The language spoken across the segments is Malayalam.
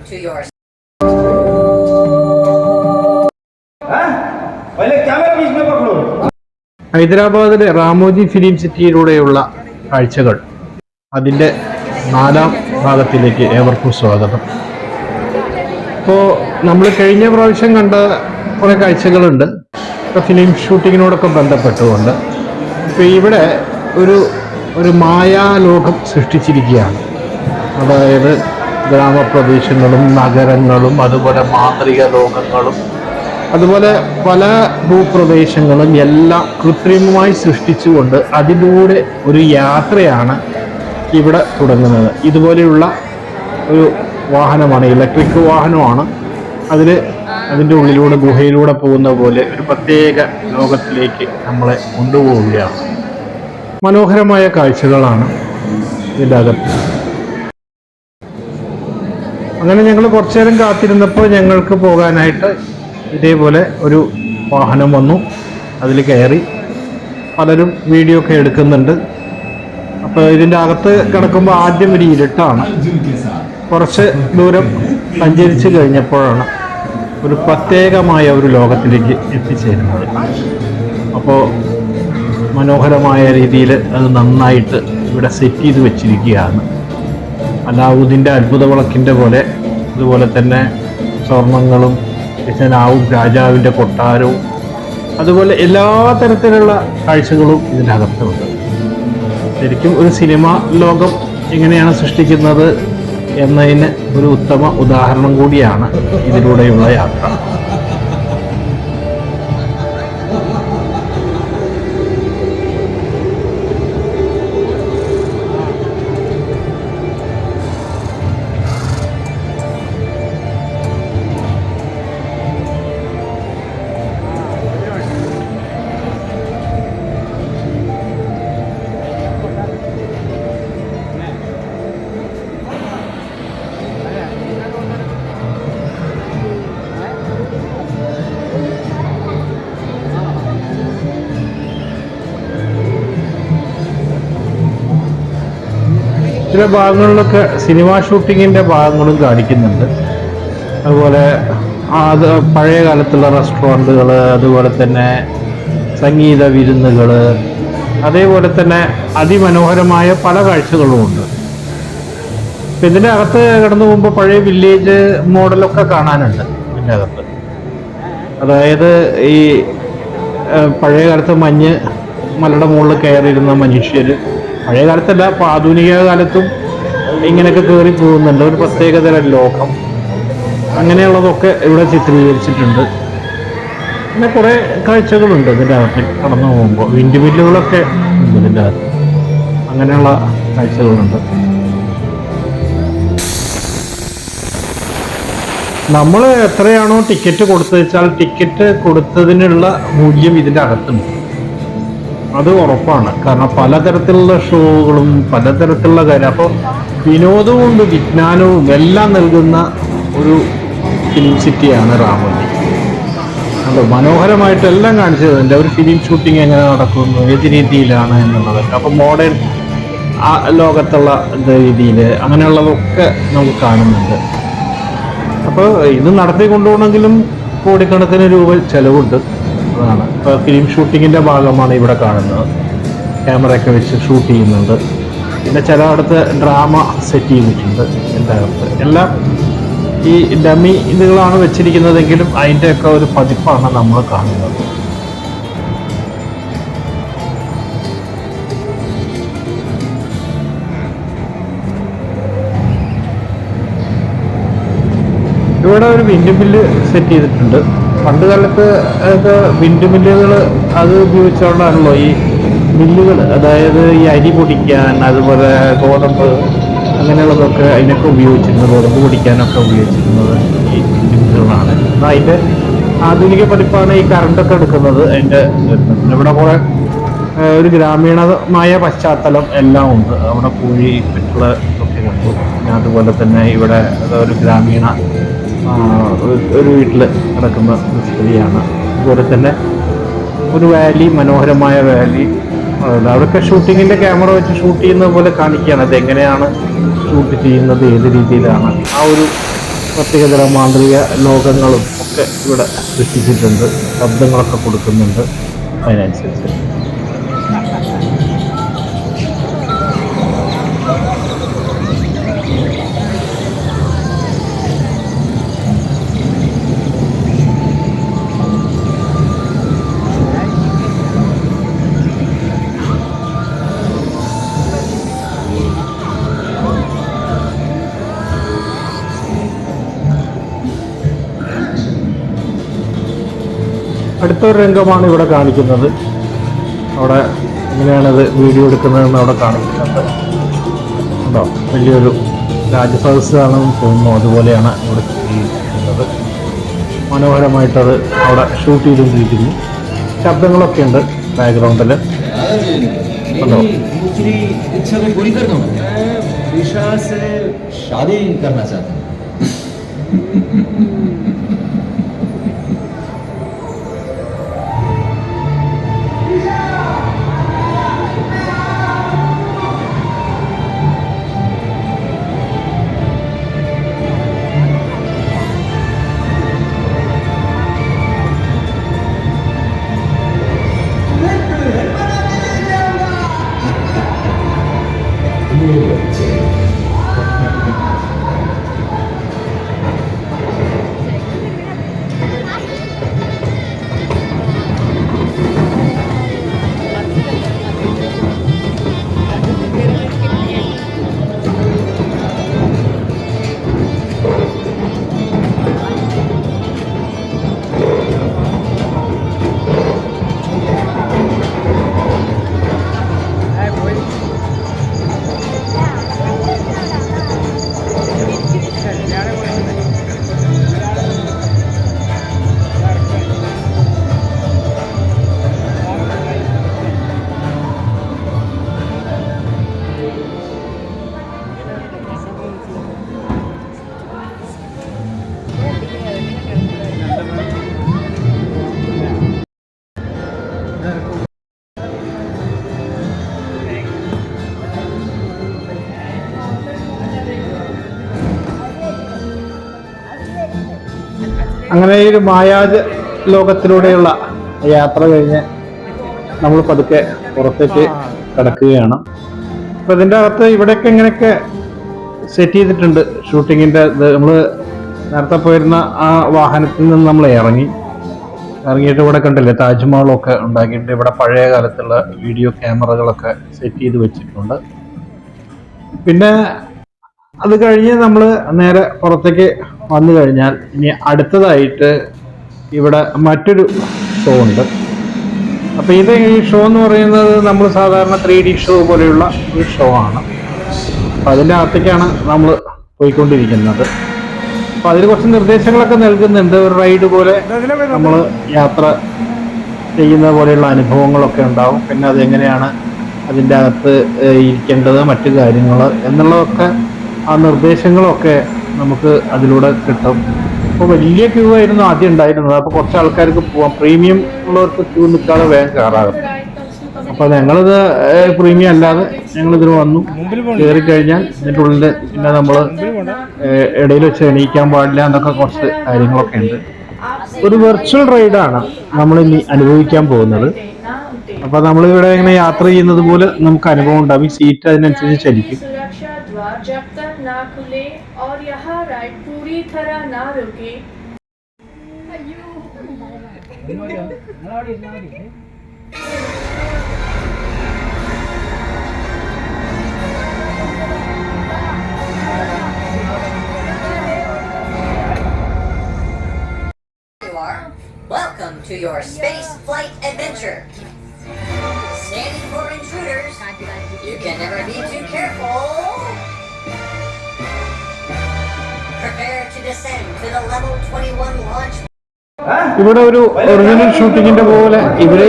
to your ഹൈദരാബാദിലെ റാമോജി ഫിലിം സിറ്റിയിലൂടെയുള്ള കാഴ്ചകൾ അതിൻ്റെ 4ാം ഭാഗത്തിലേക്ക് ഏവർക്കും സ്വാഗതം. ഇപ്പോൾ നമ്മൾ കഴിഞ്ഞ പ്രാവശ്യം കണ്ട കുറേ കാഴ്ചകളുണ്ട് ഇപ്പോൾ ഫിലിം ഷൂട്ടിങ്ങിനോടൊക്കെ ബന്ധപ്പെട്ടുകൊണ്ട്. ഇപ്പോൾ ഇവിടെ ഒരു മായാലോകം സൃഷ്ടിച്ചിരിക്കുകയാണ്. അതായത് ഗ്രാമപ്രദേശങ്ങളും നഗരങ്ങളും അതുപോലെ മാന്ത്രിക ലോകങ്ങളും അതുപോലെ പല ഭൂപ്രദേശങ്ങളും എല്ലാം കൃത്രിമമായി സൃഷ്ടിച്ചുകൊണ്ട് അതിലൂടെ ഒരു യാത്രയാണ് ഇവിടെ തുടങ്ങുന്നത്. ഇതുപോലെയുള്ള ഒരു വാഹനമാണ്, ഇലക്ട്രിക് വാഹനമാണ്. അതിൻ്റെ ഉള്ളിലൂടെ ഗുഹയിലൂടെ പോകുന്ന പോലെ ഒരു പ്രത്യേക ലോകത്തിലേക്ക് നമ്മളെ കൊണ്ടുപോവുകയാണ്. മനോഹരമായ കാഴ്ചകളാണ് ഇതിൻ്റെ അകത്ത്. അങ്ങനെ ഞങ്ങൾ കുറച്ചു നേരം കാത്തിരുന്നപ്പോൾ ഞങ്ങൾക്ക് പോകാനായിട്ട് ഇതേപോലെ ഒരു വാഹനം വന്നു. അതിൽ കയറി പലരും വീഡിയോ ഒക്കെ എടുക്കുന്നുണ്ട്. അപ്പോൾ ഇതിൻ്റെ അകത്ത് കിടക്കുമ്പോൾ ആദ്യം ഒരു ഇരുട്ടാണ്. കുറച്ച് ദൂരം സഞ്ചരിച്ച് കഴിഞ്ഞപ്പോഴാണ് ഒരു പ്രത്യേകമായ ഒരു ലോകത്തിലേക്ക് എത്തിച്ചേരുന്നത്. അപ്പോൾ മനോഹരമായ രീതിയിൽ അത് നന്നായിട്ട് ഇവിടെ സെറ്റ് ചെയ്ത് വെച്ചിരിക്കുകയാണ്. അലാവുദ്ദീൻ്റെ അത്ഭുത വിളക്കിൻ്റെ പോലെ, അതുപോലെ തന്നെ സ്വർണങ്ങളും ഖജനാവും രാജാവിൻ്റെ കൊട്ടാരവും അതുപോലെ എല്ലാ തരത്തിലുള്ള കാഴ്ചകളും ഇതിനകത്തുണ്ട്. ശരിക്കും ഒരു സിനിമ ലോകം എങ്ങനെയാണ് സൃഷ്ടിക്കുന്നത് എന്നതിന് ഒരു ഉത്തമ ഉദാഹരണം കൂടിയാണ് ഇതിലൂടെയുള്ള യാത്ര. ചില ഭാഗങ്ങളിലൊക്കെ സിനിമാ ഷൂട്ടിങ്ങിൻ്റെ ഭാഗങ്ങളും കാണിക്കുന്നുണ്ട്. അതുപോലെ അത് പഴയ കാലത്തുള്ള റെസ്റ്റോറൻറ്റുകൾ, അതുപോലെ തന്നെ സംഗീത വിരുന്നുകൾ, അതേപോലെ തന്നെ അതിമനോഹരമായ പല കാഴ്ചകളുമുണ്ട്. ഇപ്പം ഇതിൻ്റെ അകത്ത് കടന്നു പോകുമ്പോൾ പഴയ വില്ലേജ് മോഡലൊക്കെ കാണാനുണ്ട് ഇതിൻ്റെ അകത്ത്. അതായത് ഈ പഴയ കാലത്ത് മഞ്ഞ് മലയുടെ മുകളിൽ കയറിയിരുന്ന മനുഷ്യർ, പഴയ കാലത്തല്ല, ഇപ്പോൾ ആധുനിക കാലത്തും ഇങ്ങനെയൊക്കെ കയറി പോകുന്നുണ്ട്. ഒരു പ്രത്യേകതരം ലോകം, അങ്ങനെയുള്ളതൊക്കെ ഇവിടെ ചിത്രീകരിച്ചിട്ടുണ്ട്. പിന്നെ കുറേ കാഴ്ചകളുണ്ട് ഇതിൻ്റെ അകത്ത് കടന്നു പോകുമ്പോൾ. വിൻഡ് മില്ലുകളൊക്കെ ഉണ്ട് ഇതിൻ്റെ അകത്ത്, അങ്ങനെയുള്ള കാഴ്ചകളുണ്ട്. നമ്മൾ എത്രയാണോ ടിക്കറ്റ് കൊടുത്തു വെച്ചാൽ ടിക്കറ്റ് കൊടുത്തതിനുള്ള മൂല്യം ഇതിൻ്റെ അകത്തുണ്ട്, അത് ഉറപ്പാണ്. കാരണം പലതരത്തിലുള്ള ഷോകളും പലതരത്തിലുള്ള കാര്യം. അപ്പോൾ വിനോദവും വിജ്ഞാനവും എല്ലാം നൽകുന്ന ഒരു ഫിലിം സിറ്റിയാണ് റാമോജി. അത് മനോഹരമായിട്ടെല്ലാം കാണിച്ചത് എൻ്റെ ഒരു ഫിലിം ഷൂട്ടിംഗ് എങ്ങനെ നടക്കുന്നു, ഏത് രീതിയിലാണ് എന്നുള്ളതൊക്കെ. അപ്പോൾ മോഡേൺ ലോകത്തുള്ള രീതിയിൽ അങ്ങനെയുള്ളതൊക്കെ നമുക്ക് കാണുന്നുണ്ട്. അപ്പോൾ ഇത് നടത്തി കൊണ്ടുപോകണമെങ്കിലും കോടിക്കണക്കിന് രൂപ ചിലവുണ്ട്. അതാണ് ഇപ്പോൾ ഫിലിം ഷൂട്ടിങ്ങിൻ്റെ ഭാഗമാണ് ഇവിടെ കാണുന്നത്. ക്യാമറയൊക്കെ വെച്ച് ഷൂട്ട് ചെയ്യുന്നുണ്ട്. പിന്നെ ചിലയിടത്ത് ഡ്രാമ സെറ്റ് ചെയ്തിട്ടുണ്ട്. എല്ലായിടത്ത് എല്ലാം ഈ ഡമ്മി ഇതുകളാണ് വെച്ചിരിക്കുന്നതെങ്കിലും അതിൻ്റെയൊക്കെ ഒരു പതിപ്പാണ് നമ്മൾ കാണുന്നത്. ഇവിടെ ഒരു വിൻഡ് മില്ല് സെറ്റ് ചെയ്തിട്ടുണ്ട്. പണ്ട് കാലത്ത് വിൻഡ് മില്ലുകൾ അത് ഉപയോഗിച്ചുകൊണ്ടാണല്ലോ ഈ മില്ലുകൾ, അതായത് ഈ അരി പൊടിക്കാൻ, അതുപോലെ ഗോതമ്പ് അങ്ങനെയുള്ളതൊക്കെ അതിനൊക്കെ ഉപയോഗിച്ചിരുന്നത്, ഗോതമ്പ് പൊടിക്കാനൊക്കെ ഉപയോഗിച്ചിരുന്നത് ഈ വിൻഡ് മില്ലുകളാണ്. എന്നാൽ അതിൻ്റെ ആധുനിക പതിപ്പാണ് ഈ കറണ്ടൊക്കെ എടുക്കുന്നത്. അതിൻ്റെ ഇവിടെ കുറേ ഒരു ഗ്രാമീണമായ പശ്ചാത്തലം എല്ലാം ഉണ്ട്. അവിടെ കോഴി പെറ്റുള്ള ഒക്കെ കണ്ടു. പിന്നെ അതുപോലെ തന്നെ ഇവിടെ ഒരു ഗ്രാമീണ ഒരു വീട്ടിൽ കിടക്കുന്ന സ്ത്രീയാണ്. അതുപോലെ തന്നെ ഒരു വാലി, മനോഹരമായ വാലി. അതൊക്കെ ഷൂട്ടിങ്ങിൻ്റെ ക്യാമറ വെച്ച് ഷൂട്ട് ചെയ്യുന്നത് പോലെ കാണിക്കുകയാണ്. അതെങ്ങനെയാണ് ഷൂട്ട് ചെയ്യുന്നത്, ഏത് രീതിയിലാണ് ആ ഒരു പ്രത്യേകതരം മാന്ത്രിക ലോകങ്ങളും ഒക്കെ ഇവിടെ സൃഷ്ടിച്ചിട്ടുണ്ട്. ശബ്ദങ്ങളൊക്കെ കൊടുക്കുന്നുണ്ട് അതിനനുസരിച്ച്. അടുത്തൊരു രംഗമാണ് ഇവിടെ കാണിക്കുന്നത്. അവിടെ എങ്ങനെയാണത് വീഡിയോ എടുക്കുന്നതെന്ന് അവിടെ കാണിക്കുന്നുണ്ട്. ഉണ്ടോ, വലിയൊരു രാജസദസ്സാണെന്ന് തോന്നുന്നു. അതുപോലെയാണ് ഇവിടെ ചെയ്തിരിക്കുന്നത്. മനോഹരമായിട്ടത് അവിടെ ഷൂട്ട് ചെയ്തുകൊണ്ടിരിക്കുന്നു. ശബ്ദങ്ങളൊക്കെ ഉണ്ട് ബാക്ക്ഗ്രൗണ്ടിൽ. ഉണ്ടോ, അങ്ങനെ ഈ ഒരു മായാജ ലോകത്തിലൂടെയുള്ള യാത്ര കഴിഞ്ഞ് നമ്മൾ പതുക്കെ പുറത്തേക്ക് കടക്കുകയാണ്. അപ്പൊ ഇതിൻ്റെ അകത്ത് ഇവിടെയൊക്കെ ഇങ്ങനെയൊക്കെ സെറ്റ് ചെയ്തിട്ടുണ്ട് ഷൂട്ടിങ്ങിൻ്റെ. നമ്മൾ നേരത്തെ പോയിരുന്ന ആ വാഹനത്തിൽ നിന്ന് നമ്മൾ ഇറങ്ങിയിട്ട് ഇവിടെ കണ്ടില്ലേ താജ്മഹലൊക്കെ ഉണ്ടാക്കിയിട്ട് ഇവിടെ പഴയ കാലത്തുള്ള വീഡിയോ ക്യാമറകളൊക്കെ സെറ്റ് ചെയ്ത് വെച്ചിട്ടുണ്ട്. പിന്നെ അത് കഴിഞ്ഞ് നമ്മൾ നേരെ പുറത്തേക്ക് വന്നു കഴിഞ്ഞാൽ ഇനി അടുത്തതായിട്ട് ഇവിടെ മറ്റൊരു ഷോ ഉണ്ട്. അപ്പോൾ ഇത് ഈ ഷോ എന്ന് പറയുന്നത് നമ്മൾ സാധാരണ 3D ഷോ പോലെയുള്ള ഒരു ഷോ ആണ്. അപ്പം അതിൻ്റെ അകത്തേക്കാണ് നമ്മൾ പോയിക്കൊണ്ടിരിക്കുന്നത്. അപ്പോൾ അതിൽ കുറച്ച് നിർദ്ദേശങ്ങളൊക്കെ നൽകുന്നുണ്ട്. ഒരു റൈഡ് പോലെ നമ്മൾ യാത്ര ചെയ്യുന്ന പോലെയുള്ള അനുഭവങ്ങളൊക്കെ ഉണ്ടാവും. പിന്നെ അതെങ്ങനെയാണ് അതിൻ്റെ അകത്ത് ഇരിക്കേണ്ടത്, മറ്റു കാര്യങ്ങൾ എന്നുള്ളതൊക്കെ ആ നിർദ്ദേശങ്ങളൊക്കെ നമുക്ക് അതിലൂടെ കിട്ടും. അപ്പോൾ വലിയ ക്യൂ ആയിരുന്നു ആദ്യം ഉണ്ടായിരുന്നത്. അപ്പോൾ കുറച്ച് ആൾക്കാർക്ക് പോവാം. പ്രീമിയം ഉള്ളവർക്ക് ക്യൂ നിൽക്കാതെ വേഗം കയറാകും. അപ്പോൾ ഞങ്ങളിത് പ്രീമിയം അല്ലാതെ ഞങ്ങളിതിൽ വന്നു. കയറി കഴിഞ്ഞാൽ ഇതിൻ്റെ ഉള്ളിൽ പിന്നെ നമ്മൾ ഇടയിൽ വെച്ച് എണീക്കാൻ പാടില്ല എന്നൊക്കെ കുറച്ച് കാര്യങ്ങളൊക്കെ ഉണ്ട്. ഒരു വെർച്വൽ റൈഡാണ് നമ്മളിനി അനുഭവിക്കാൻ പോകുന്നത്. അപ്പോൾ നമ്മളിവിടെ ഇങ്ങനെ യാത്ര ചെയ്യുന്നത് പോലെ നമുക്ക് അനുഭവം ഉണ്ടാവും. ഈ സീറ്റ് അതിനനുസരിച്ച് ചലിക്കും. जब तक ना खुले और यहाँ राइड पूरी तरह ना रुके। Welcome to your space flight adventure. Standing for intruders. You can never be too careful. Prepare to descend to the level 21 launch. ഇവിടെ ഒരു ഒറിജിനൽ ഷൂട്ടിങ്ങിന്റെ പോലെ ഇവിടെ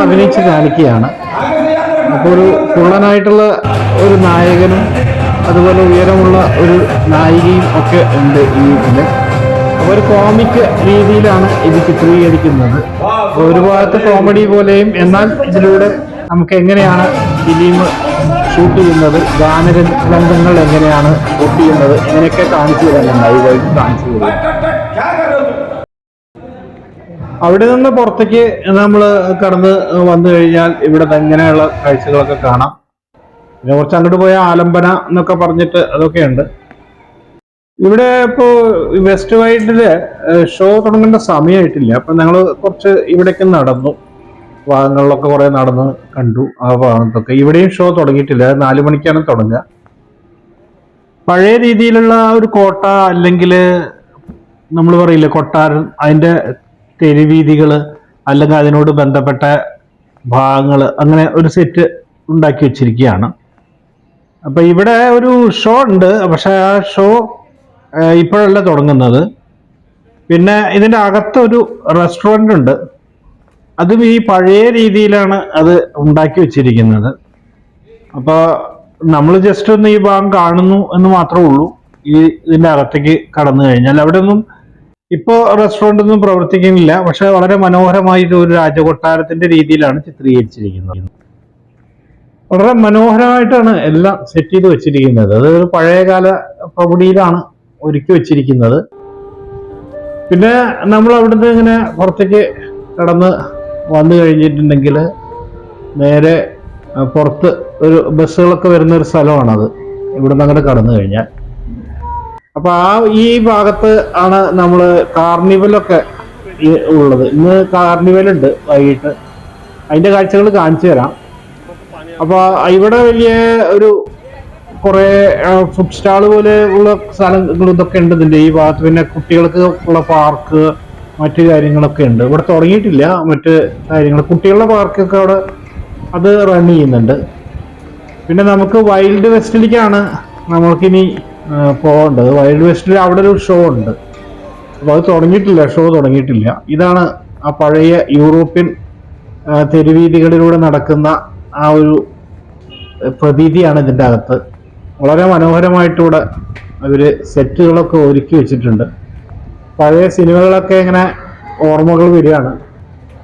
അഭിനയിച്ച് കാണിക്കുകയാണ്. അപ്പോൾ ഒരു കുള്ളനായിട്ടുള്ള ഒരു നായകനും അതുപോലെ ഉയരമുള്ള ഒരു നായികയും ഒക്കെ ഉണ്ട് ഈ ഇതില്. അപ്പോൾ ഒരു കോമിക് രീതിയിലാണ് ഇത് ചിത്രീകരിക്കുന്നത്. ഒരു ഭാഗത്ത് കോമഡി പോലെയും, എന്നാൽ ഇതിലൂടെ നമുക്ക് എങ്ങനെയാണ് ഫിലിം ഷൂട്ട് ചെയ്യുന്നത്, ഗാനരംഗങ്ങൾ എങ്ങനെയാണ് ഷൂട്ട് ചെയ്യുന്നത്, ഇങ്ങനെയൊക്കെ കാണിച്ചു തരാൻ ലൈവായിട്ട് കാണിച്ചു തരും. അവിടെ നിന്ന് പുറത്തേക്ക് നമ്മൾ കടന്ന് വന്നു കഴിഞ്ഞാൽ ഇവിടെ ഇങ്ങനെയുള്ള കാഴ്ചകളൊക്കെ കാണാം. പിന്നെ കുറച്ച് അങ്ങോട്ട് പോയ ആലംബന എന്നൊക്കെ പറഞ്ഞിട്ട് അതൊക്കെ ഉണ്ട്. ഇവിടെ ഇപ്പോ വെസ്റ്റ് വൈഡില് ഷോ തുടങ്ങേണ്ട സമയമായിട്ടില്ല. അപ്പൊ ഞങ്ങൾ കുറച്ച് ഇവിടേക്ക് നടന്നു, ഭാഗങ്ങളിലൊക്കെ കുറെ നടന്ന് കണ്ടു ആ ഭാഗത്തൊക്കെ. ഇവിടെയും ഷോ തുടങ്ങിയിട്ടില്ല, 4 മണിക്കാണ് തുടങ്ങുക. പഴയ രീതിയിലുള്ള ഒരു കോട്ട അല്ലെങ്കിൽ നമ്മൾ പറയില്ലേ കൊട്ടാരം, അതിന്റെ തെരുവീതികള് അല്ലെങ്കിൽ അതിനോട് ബന്ധപ്പെട്ട ഭാഗങ്ങള്, അങ്ങനെ ഒരു സെറ്റ് ഉണ്ടാക്കി വെച്ചിരിക്കുകയാണ്. അപ്പൊ ഇവിടെ ഒരു ഷോ ഉണ്ട്, പക്ഷെ ആ ഷോ ഇപ്പോഴല്ല തുടങ്ങുന്നത്. പിന്നെ ഇതിന്റെ അകത്തൊരു റെസ്റ്റോറന്റ് ഉണ്ട്, അതും ഈ പഴയ രീതിയിലാണ് അത് ഉണ്ടാക്കി വെച്ചിരിക്കുന്നത്. അപ്പൊ നമ്മൾ ജസ്റ്റ് ഒന്ന് ഈ ഭാഗം കാണുന്നു എന്ന് മാത്രമേ ഉള്ളൂ. ഇതിന്റെ അകത്തേക്ക് കടന്നു കഴിഞ്ഞാൽ അവിടെ ഒന്നും ഇപ്പോ റെസ്റ്റോറന്റ് ഒന്നും പ്രവർത്തിക്കുന്നില്ല. പക്ഷെ വളരെ മനോഹരമായിട്ട് ഒരു രാജകൊട്ടാരത്തിന്റെ രീതിയിലാണ് ചിത്രീകരിച്ചിരിക്കുന്നത്. വളരെ മനോഹരമായിട്ടാണ് എല്ലാം സെറ്റ് ചെയ്ത് വെച്ചിരിക്കുന്നത്. അത് ഒരു പഴയകാല പ്രൗഢിയിലാണ് ഒരുക്കി വെച്ചിരിക്കുന്നത്. പിന്നെ നമ്മൾ അവിടുന്ന് ഇങ്ങനെ പുറത്തേക്ക് കടന്ന് വന്നു കഴിഞ്ഞിട്ടുണ്ടെങ്കിൽ നേരെ പുറത്ത് ഒരു ബസ്സുകളൊക്കെ വരുന്ന ഒരു സ്ഥലമാണത്, ഇവിടുന്ന് അങ്ങോട്ട് കടന്നു കഴിഞ്ഞാൽ. അപ്പൊ ഈ ഭാഗത്ത് ആണ് നമ്മള് കാർണിവലൊക്കെ ഉള്ളത്. ഇന്ന് കാർണിവൽ ഉണ്ട് വൈകിട്ട്, അതിന്റെ കാഴ്ചകൾ കാണിച്ചു തരാം. അപ്പൊ ഇവിടെ വലിയ ഒരു കുറെ ഫുഡ് സ്റ്റാൾ പോലെ ഉള്ള സ്ഥലങ്ങൾ ഇതൊക്കെ ഉണ്ട് ഇതിന്റെ ഈ ഭാഗത്ത്. പിന്നെ കുട്ടികൾക്ക് ഉള്ള പാർക്ക്, മറ്റു കാര്യങ്ങളൊക്കെ ഉണ്ട്. ഇവിടെ തുടങ്ങിയിട്ടില്ല മറ്റ് കാര്യങ്ങൾ. കുട്ടികളുടെ പാർക്കൊക്കെ അവിടെ അത് റൺ ചെയ്യുന്നുണ്ട്. പിന്നെ നമുക്ക് വൈൽഡ് വെസ്റ്റിലേക്കാണ് നമ്മൾക്കിനി പോകേണ്ടത്. വൈൽഡ് വെസ്റ്റിൽ അവിടെ ഒരു ഷോ ഉണ്ട്, അപ്പൊ അത് തുടങ്ങിയിട്ടില്ല, ഷോ തുടങ്ങിയിട്ടില്ല. ഇതാണ് ആ പഴയ യൂറോപ്യൻ തെരുവീതികളിലൂടെ നടക്കുന്ന ആ ഒരു പ്രതീതിയാണ് ഇതിൻ്റെ അകത്ത്. വളരെ മനോഹരമായിട്ടിവിടെ അവര് സെറ്റുകളൊക്കെ ഒരുക്കി വെച്ചിട്ടുണ്ട്. പഴയ സിനിമകളൊക്കെ ഇങ്ങനെ ഓർമ്മകൾ വരികയാണ്.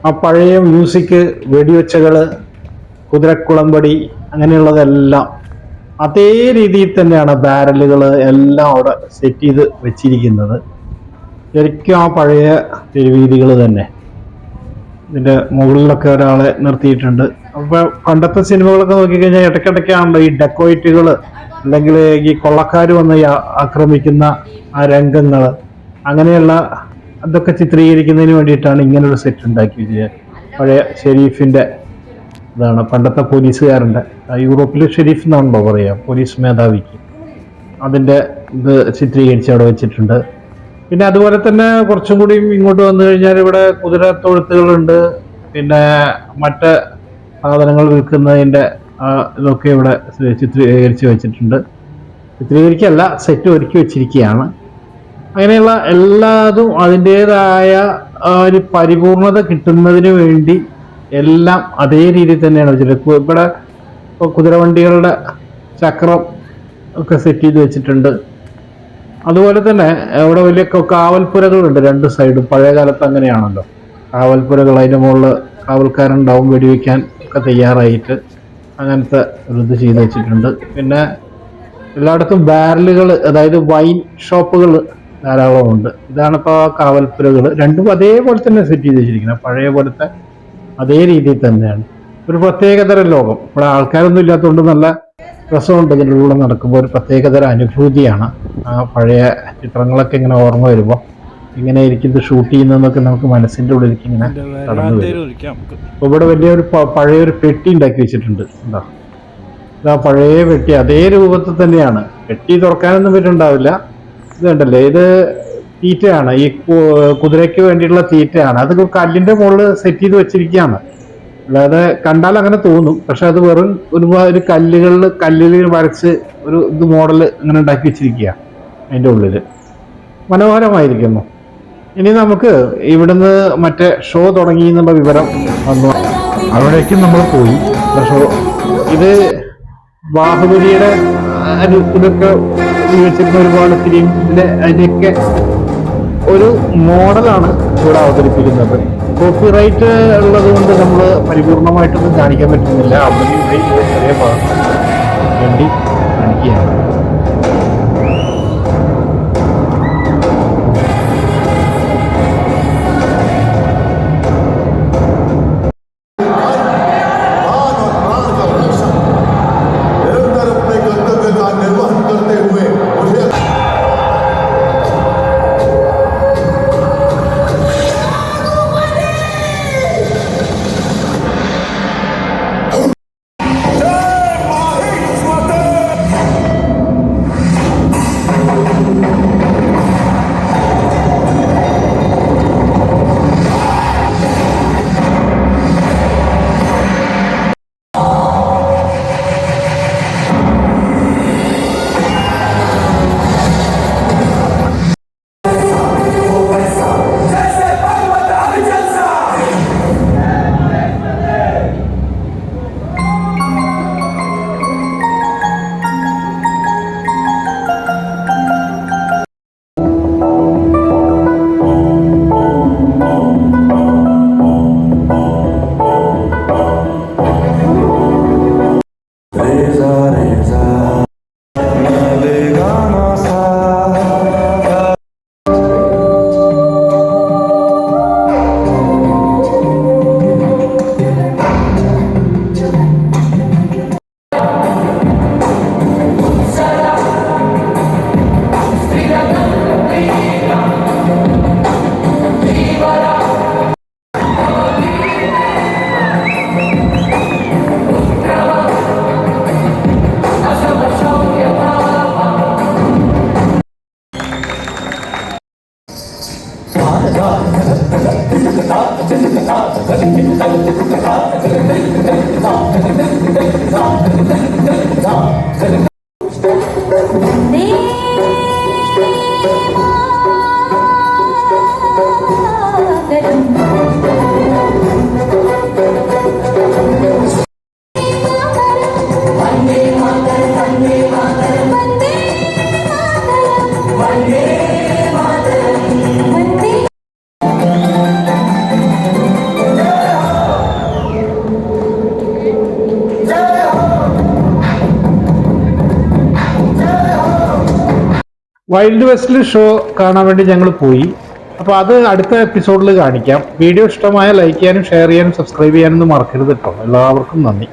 ആ പഴയ മ്യൂസിക്, വെടിവെച്ചകള്, കുതിരക്കുളമ്പടി, അങ്ങനെയുള്ളതെല്ലാം അതേ രീതിയിൽ തന്നെയാണ് ബാരലുകൾ എല്ലാം അവിടെ സെറ്റ് ചെയ്ത് വെച്ചിരിക്കുന്നത്. ശരിക്കും ആ പഴയ തെരുവീതികൾ തന്നെ. ഇതിന്റെ മുകളിലൊക്കെ ഒരാളെ നിർത്തിയിട്ടുണ്ട്. അപ്പൊ പണ്ടത്തെ സിനിമകളൊക്കെ നോക്കിക്കഴിഞ്ഞാൽ ഇടയ്ക്കിടയ്ക്കാണല്ലോ ഈ ഡെക്കോയിറ്റുകൾ അല്ലെങ്കിൽ ഈ കൊള്ളക്കാർ വന്ന് ആക്രമിക്കുന്ന ആ രംഗങ്ങൾ, അങ്ങനെയുള്ള അതൊക്കെ ചിത്രീകരിക്കുന്നതിന് വേണ്ടിയിട്ടാണ് ഇങ്ങനൊരു സെറ്റ് ഉണ്ടാക്കി വെച്ചത്. പഴയ ഷെരീഫിന്റെ ഇതാണ്, പണ്ടത്തെ പോലീസുകാരൻ്റെ, യൂറോപ്പിലെ ഷെരീഫ് എന്നാണല്ലോ പറയുക, പോലീസ് മേധാവിക്ക്. അതിൻ്റെ ഇത് ചിത്രീകരിച്ച് അവിടെ വെച്ചിട്ടുണ്ട്. പിന്നെ അതുപോലെ തന്നെ കുറച്ചും കൂടി ഇങ്ങോട്ട് വന്നു കഴിഞ്ഞാൽ ഇവിടെ കുതിര തൊഴുത്തുകളുണ്ട്. പിന്നെ മറ്റ് സാധനങ്ങൾ വിൽക്കുന്നതിൻ്റെ ഇതൊക്കെ ഇവിടെ ചിത്രീകരിച്ച് വെച്ചിട്ടുണ്ട്. ചിത്രീകരിക്കല്ല, സെറ്റ് ഒരുക്കി വെച്ചിരിക്കുകയാണ്. അങ്ങനെയുള്ള എല്ലാതും അതിൻ്റെതായ ഒരു പരിപൂർണത കിട്ടുന്നതിന് വേണ്ടി എല്ലാം അതേ രീതിയിൽ തന്നെയാണ് വെച്ചിട്ടുള്ളത്. ഇവിടെ കുതിരവണ്ടികളുടെ ചക്രം ഒക്കെ സെറ്റ് ചെയ്ത് വെച്ചിട്ടുണ്ട്. അതുപോലെ തന്നെ അവിടെ വലിയ കാവൽപ്പുരകളുണ്ട് രണ്ട് സൈഡും. പഴയ കാലത്ത് അങ്ങനെയാണല്ലോ, കാവൽപ്പുരകൾ, അതിൻ്റെ മുകളിൽ കാവൽക്കാരുണ്ടാവും വെടിവെക്കാൻ ഒക്കെ തയ്യാറായിട്ട്. അങ്ങനത്തെ ഒരു ഇത് ചെയ്ത് വെച്ചിട്ടുണ്ട്. പിന്നെ എല്ലായിടത്തും ബാരലുകൾ, അതായത് വൈൻ ഷോപ്പുകൾ ധാരാളമുണ്ട്. ഇതാണിപ്പോൾ കാവൽപ്പുരകൾ. രണ്ടും അതേപോലെ തന്നെ സെറ്റ് ചെയ്ത് വെച്ചിരിക്കുന്നത്, പഴയ പോലത്തെ അതേ രീതിയിൽ തന്നെയാണ്. ഒരു പ്രത്യേകതരം ലോകം. ഇവിടെ ആൾക്കാരൊന്നും ഇല്ലാത്തതുകൊണ്ട് നല്ല രസമുണ്ട് ഇതിൻ്റെ ഉള്ളിൽ നടക്കുമ്പോൾ. ഒരു പ്രത്യേകതരം അനുഭൂതിയാണ്. ആ പഴയ ചിത്രങ്ങളൊക്കെ ഇങ്ങനെ ഓർമ്മ വരുമ്പോൾ ഇങ്ങനെ ഇരിക്കുന്നത് ഷൂട്ട് ചെയ്യുന്നതെന്നൊക്കെ നമുക്ക് മനസ്സിൻ്റെ ഉള്ളിലേക്ക് ഇങ്ങനെ കടന്നു വരും. അപ്പോൾ ഇവിടെ വലിയൊരു പഴയൊരു പെട്ടി ഉണ്ടാക്കി വെച്ചിട്ടുണ്ട്. എന്താ ഇതാ പഴയ പെട്ടി, അതേ രൂപത്തിൽ തന്നെയാണ്. പെട്ടി തുറക്കാനൊന്നും പറ്റുണ്ടാവില്ല. ഇത് കണ്ടല്ലേ, ഇത് തീറ്റയാണ്, ഈ കുതിരയ്ക്ക് വേണ്ടിയിട്ടുള്ള തീറ്റയാണ്. അത് കല്ലിൻ്റെ മുകളിൽ സെറ്റ് ചെയ്ത് വെച്ചിരിക്കുകയാണ്. അല്ലാതെ കണ്ടാൽ അങ്ങനെ തോന്നും, പക്ഷെ അത് വെറും ഒരു കല്ലിൽ വരച്ച് ഒരു ഇത് മോഡൽ അങ്ങനെ ഉണ്ടാക്കി വെച്ചിരിക്കുക അതിൻ്റെ ഉള്ളിൽ. മനോഹരമായിരിക്കുന്നു. ഇനി നമുക്ക് ഇവിടുന്ന് മറ്റേ ഷോ തുടങ്ങി എന്നുള്ള വിവരം വന്നു, അവിടേക്കും നമ്മൾ പോയി. ഷോ ഇത് ബാഹുബലിയുടെ ഇതൊക്കെ ഉപയോഗിച്ചിരുന്ന ഒരുപാട് ഫിലിമിന്റെ അതിൻ്റെയൊക്കെ ഒരു മോഡലാണ് ഇവിടെ അവതരിപ്പിക്കുന്നത്. കോപ്പിറൈറ്റ് ഉള്ളത് കൊണ്ട് നമ്മൾ പരിപൂർണമായിട്ടൊന്നും കാണിക്കാൻ പറ്റുന്നില്ല. അവിടെ ചെറിയ ഭാഗം വേണ്ടി കാണിക്കുകയാണ്. വൈൽഡ് വെസ്റ്റിൽ ഷോ കാണാൻ വേണ്ടി ഞങ്ങൾ പോയി. അപ്പോൾ അത് അടുത്ത എപ്പിസോഡിൽ കാണിക്കാം. വീഡിയോ ഇഷ്ടമായ ലൈക്ക് ചെയ്യാനും ഷെയർ ചെയ്യാനും സബ്സ്ക്രൈബ് ചെയ്യാനൊന്നും മറക്കരുത് കേട്ടോ. എല്ലാവർക്കും നന്ദി.